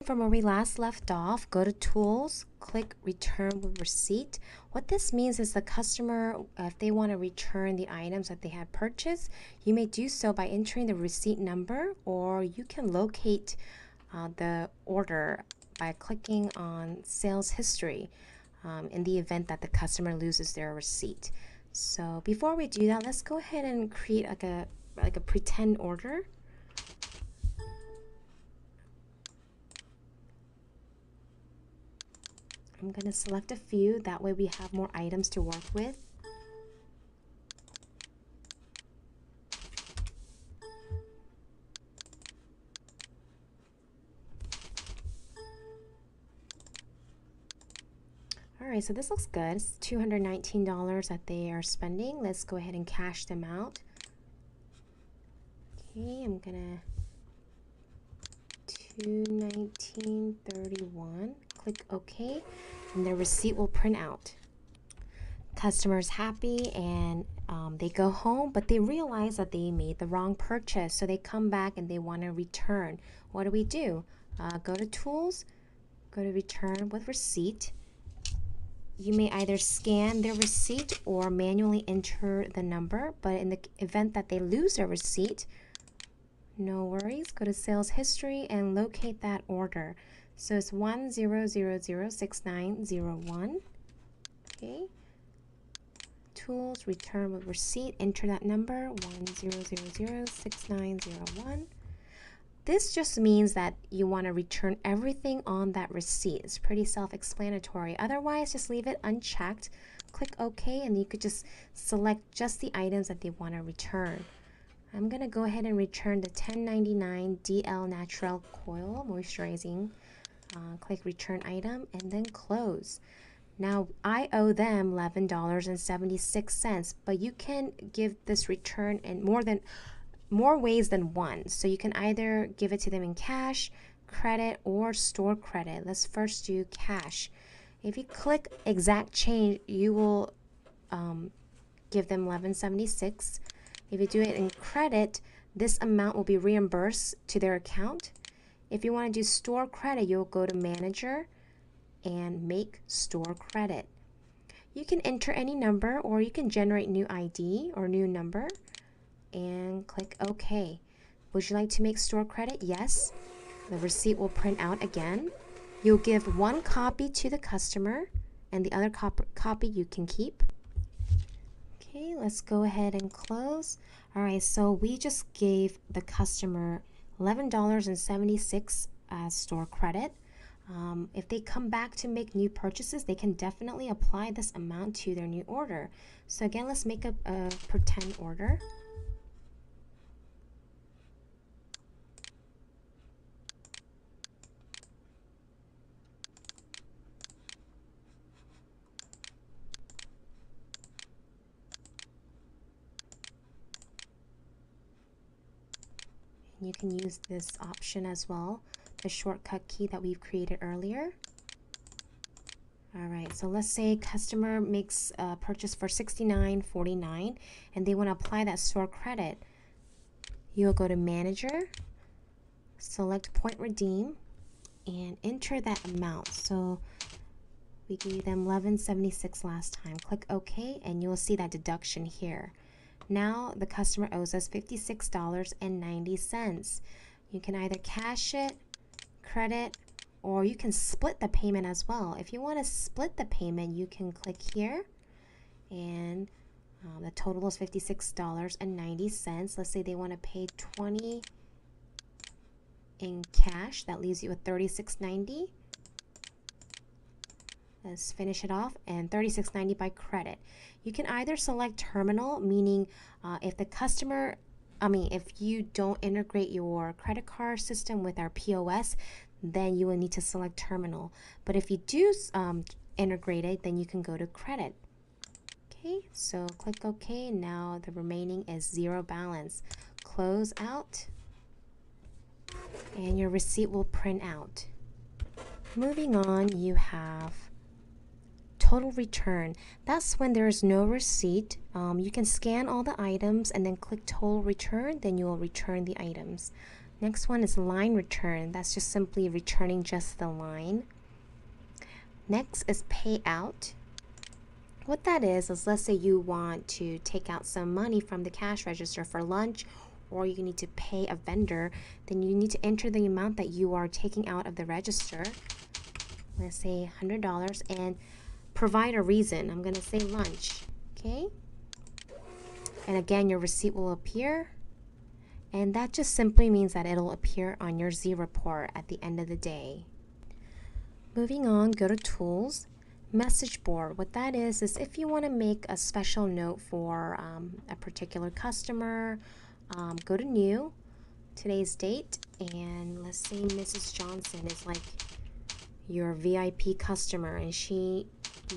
From where we last left off, go to Tools, click Return with Receipt. What this means is the customer, if they want to return the items that they had purchased, you may do so by entering the receipt number, or you can locate the order by clicking on Sales History in the event that the customer loses their receipt. So before we do that, let's go ahead and create like a pretend order. I'm going to select a few, that way we have more items to work with. Alright, so this looks good. It's $219 that they are spending. Let's go ahead and cash them out. Okay, I'm gonna $219.31. Click OK, and the receipt will print out. Customer's happy, and they go home, but they realize that they made the wrong purchase, so they come back and they want to return. What do? Go to Tools, go to Return with Receipt. You may either scan their receipt or manually enter the number, but in the event that they lose their receipt, no worries. Go to Sales History and locate that order. So it's 10006901. Okay. Tools, Return with Receipt, enter that number 10006901. This just means that you want to return everything on that receipt. It's pretty self-explanatory. Otherwise, just leave it unchecked. Click OK, and you could just select just the items that they want to return. I'm going to go ahead and return the 1099 DL Natural Coil Moisturizing. Click Return Item and then Close. Now, I owe them $11.76, but you can give this return in more ways than one. So you can either give it to them in cash, credit, or store credit. Let's first do cash. If you click exact change, you will give them $11.76. If you do it in credit, this amount will be reimbursed to their account. If you want to do store credit, you'll go to Manager and Make Store Credit. You can enter any number, or you can generate new ID or new number and click OK. Would you like to make store credit? Yes. The receipt will print out again. You'll give one copy to the customer, and the other copy you can keep. Okay, let's go ahead and close. Alright, so we just gave the customer $11.76 as store credit. If they come back to make new purchases, they can definitely apply this amount to their new order. So again, let's make a pretend order. You can use this option as well, the shortcut key that we've created earlier. Alright, so let's say customer makes a purchase for $69.49 and they want to apply that store credit. You'll go to Manager, select Point Redeem, and enter that amount. So we gave them $11.76 last time. Click OK, and you'll see that deduction here. Now the customer owes us $56.90. You can either cash it, credit, or you can split the payment as well. If you want to split the payment, you can click here, and the total is $56.90. Let's say they want to pay $20 in cash. That leaves you with $36.90. Let's finish it off, and $36.90 by credit. You can either select terminal, meaning if you don't integrate your credit card system with our POS, then you will need to select terminal. But if you do integrate it, then you can go to credit. Okay, so click OK. Now the remaining is zero balance. Close out, and your receipt will print out. Moving on, you have total return. That's when there is no receipt. You can scan all the items and then click total return, then you will return the items. Next one is line return. That's just simply returning just the line. Next is payout. What that is let's say you want to take out some money from the cash register for lunch, or you need to pay a vendor, then you need to enter the amount that you are taking out of the register. Let's say $100 and provide a reason. I'm going to say lunch. Okay. And again, your receipt will appear. And that just simply means that it'll appear on your Z report at the end of the day. Moving on, go to Tools, Message Board. What that is if you want to make a special note for a particular customer, go to New, today's date, and let's say Mrs. Johnson is like your VIP customer and she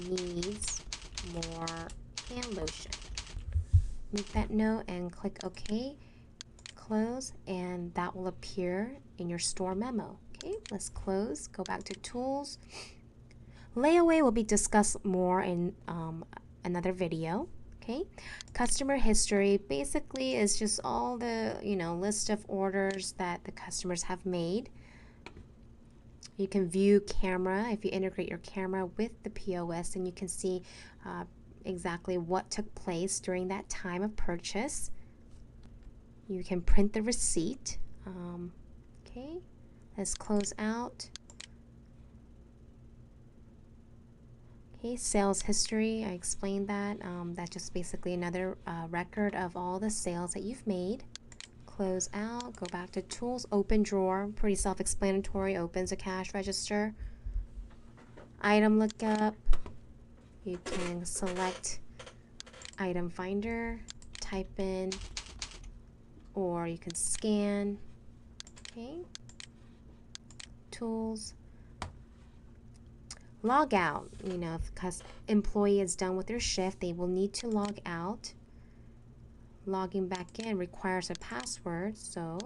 needs more hand lotion. Make that note and click OK, close, and that will appear in your store memo. Okay, let's close, go back to Tools. Layaway will be discussed more in another video. Okay, customer history basically is just all the list of orders that the customers have made. You can view camera. If you integrate your camera with the POS, then you can see exactly what took place during that time of purchase. You can print the receipt. Okay, let's close out. Okay, sales history, I explained that. That's just basically another record of all the sales that you've made. Close out, go back to Tools, Open Drawer, pretty self-explanatory, opens a cash register. Item lookup, you can select Item Finder, type in, or you can scan. Okay, Tools. Log out. If employee is done with their shift, they will need to log out. Logging back in requires a password, so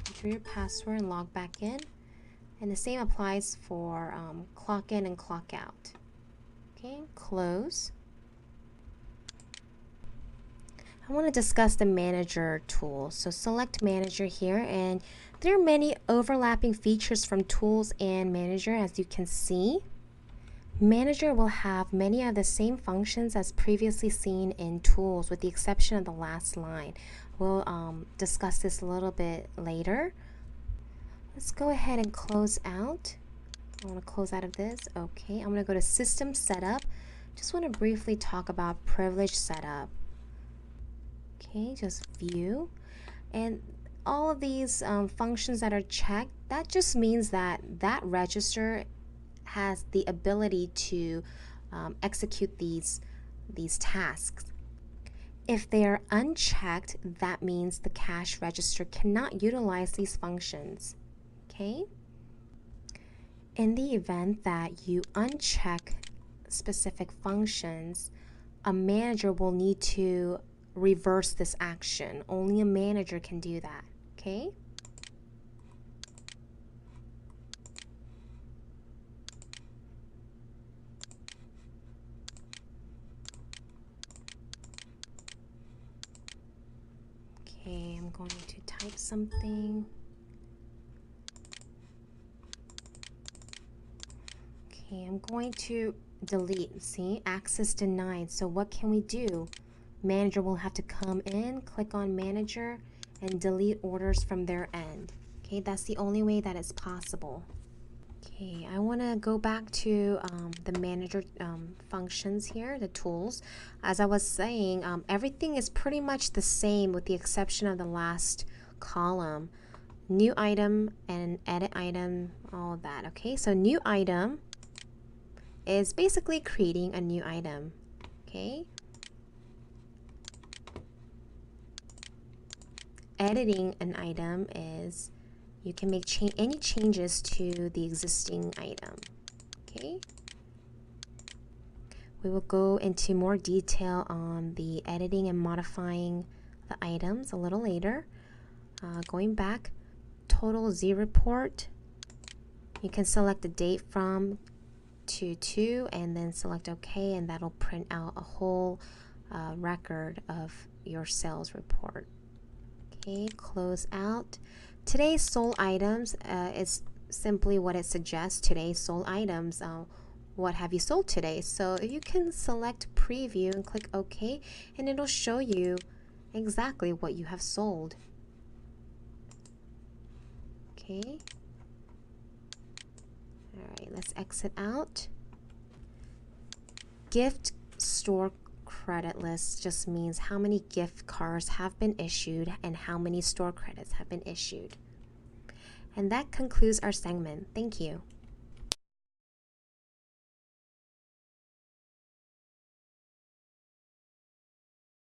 enter your password and log back in. And the same applies for clock in and clock out. Okay, close. I want to discuss the manager tool. So select manager here, and there are many overlapping features from tools and manager. As you can see, manager will have many of the same functions as previously seen in tools, with the exception of the last line. We'll discuss this a little bit later. Let's go ahead and close out. I want to close out of this. Okay, I'm going to go to System Setup. Just want to briefly talk about Privilege Setup. Okay, just view. And all of these functions that are checked, that just means that that register has the ability to execute these tasks. If they are unchecked, that means the cash register cannot utilize these functions. Okay? In the event that you uncheck specific functions, a manager will need to reverse this action. Only a manager can do that. Okay? Okay, I'm going to type something. Okay, I'm going to delete. See, access denied. So what can we do? Manager will have to come in, click on manager, and delete orders from their end. Okay, that's the only way that it's possible. Okay, I want to go back to the manager functions here, the tools. As I was saying, everything is pretty much the same with the exception of the last column. New item and edit item, all of that. Okay, so new item is basically creating a new item. Okay. Editing an item is you can make any changes to the existing item. Okay. We will go into more detail on the editing and modifying the items a little later. Going back, total Z report. You can select the date from to and then select OK, and that'll print out a whole record of your sales report. Okay, close out. Today's sold items is simply what it suggests. Today's sold items. What have you sold today? So you can select preview and click OK, and it'll show you exactly what you have sold. Okay. All right, let's exit out. Gift store credit list just means how many gift cards have been issued and how many store credits have been issued. And that concludes our segment. Thank you.